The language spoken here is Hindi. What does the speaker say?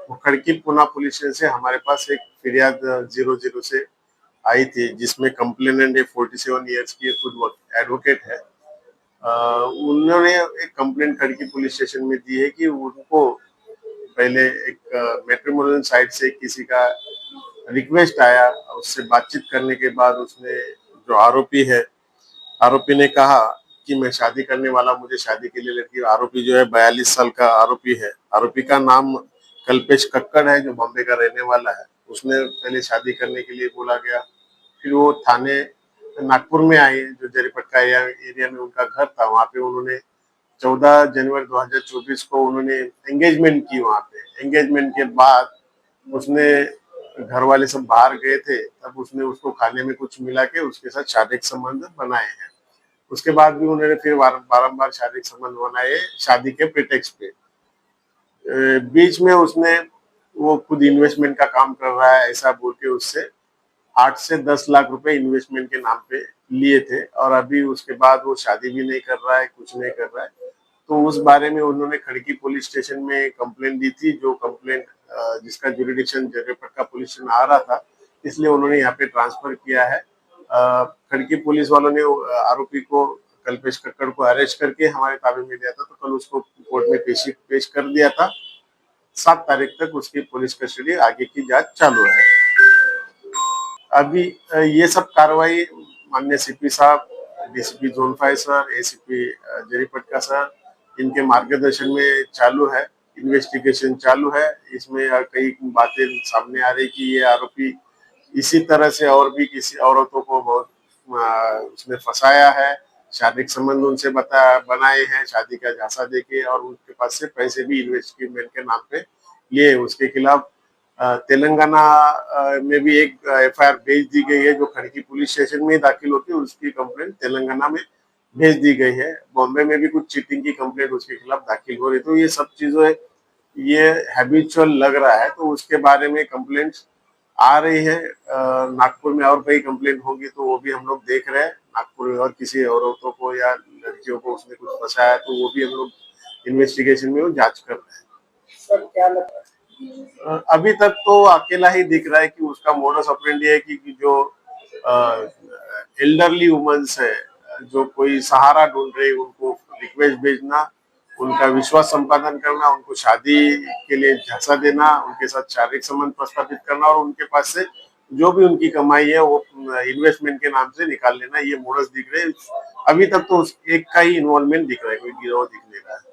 वो खड़की पुना पुलिस स्टेशन से हमारे पास एक फिरियाद 00 से आई थी, जिसमें कंप्लेनेंट 47 ईयर्स की खुद एडवोकेट है। उन्होंने एक कंप्लेंट खड़की पुलिस स्टेशन में दी है कि उनको पहले एक मैट्रिमोनियल साइट से किसी का रिक्वेस्ट आया, उससे बातचीत करने के बाद उसने जो आरोपी ने कहा कि मैं शादी करने वाला, मुझे शादी के लिए लड़की। आरोपी जो है 42 साल का आरोपी है। आरोपी का नाम कल्पेश कक्कड़ है, जो बॉम्बे का रहने वाला है। उसने पहले शादी करने के लिए बोला गया, फिर वो थाने नागपुर में आए, जो जरीपटका एरिया में उनका घर था। वहां पे उन्होंने 14 जनवरी 2024 को उन्होंने एंगेजमेंट की। वहां पे एंगेजमेंट के बाद उसने, घर वाले सब बाहर गए थे, तब उसने उसको खाने में कुछ मिला के उसके साथ शारीरिक संबंध बनाए हैं। उसके बाद भी उन्होंने फिर बारंबार शारीरिक संबंध बनाए शादी के प्रिटेक्स्ट पे। बीच में उसने, वो खुद इन्वेस्टमेंट का काम कर रहा है ऐसा बोल के उससे 8 से 10 लाख रुपए इन्वेस्टमेंट के नाम पे लिए थे, और अभी उसके बाद वो शादी भी नहीं कर रहा है, कुछ नहीं कर रहा है। तो उस बारे में उन्होंने खड़की पुलिस स्टेशन में कंप्लेंट दी थी, जो कंप्लेंट जिसका जुरिडिक्शन जरीपटका पुलिस स्टेशन आ रहा था, इसलिए उन्होंने यहाँ पे ट्रांसफर किया है। खड़की पुलिस वालों ने आरोपी को, कल्पेश कक्कड़ को अरेस्ट करके हमारे ताबे में दिया था, तो कल उसको कोर्ट में पेश कर दिया था। 7 तारीख तक उसकी पुलिस कस्टडी, आगे की जांच चालू है। अभी ये सब कार्रवाई माननीय सीपी साहब, DCP zone 5 sir, ACP Jaripatka sir, इनके मार्गदर्शन में चालू है। इन्वेस्टिगेशन चालू है। इसमें कई बातें सामने आ रही कि ये आरोपी इसी तरह से और भी किसी औरतों को बहुत उसने फंसाया है, शारीरिक संबंध उनसे बनाए हैं, शादी का झांसा देके, और उनके पास से पैसे भी इन्वेस्टमेंट के नाम पे लिए। उसके खिलाफ तेलंगाना में भी एक एफआईआर भेज दी गई है, जो खड़की पुलिस स्टेशन में दाखिल होती है, उसकी कंप्लेंट तेलंगाना में भेज दी गई है। बॉम्बे में भी कुछ चीटिंग की कंप्लेंट उसके खिलाफ दाखिल हो रही। तो ये सब चीजें, ये हैबिचुअल लग रहा है, तो उसके बारे में कंप्लेंट आ रही है। नागपुर में और कई कंप्लेंट होगी, तो वो भी हम लोग देख रहे हैं। नागपुर में और किसी औरतों को या लड़कियों को उसने कुछ फंसाया, तो वो भी हम लोग इन्वेस्टिगेशन में वो जांच कर रहे हैं। सर क्या लगता है? अभी तक तो अकेला ही दिख रहा है कि उसका मोडस ऑपरेंडी है कि जो एल्डरली वुमेन्स है, जो कोई सहारा ढूंढ रही, उनको रिक्वेस्ट भेजना, उनका विश्वास संपादन करना, उनको शादी के लिए झांसा देना, उनके साथ शारीरिक संबंध प्रस्तावित करना, और उनके पास से जो भी उनकी कमाई है वो इन्वेस्टमेंट के नाम से निकाल लेना, ये मोडस दिख रहे हैं। अभी तक तो एक का ही इन्वॉल्वमेंट दिख रहा है, कोई गिरोह दिख नहीं रहा है।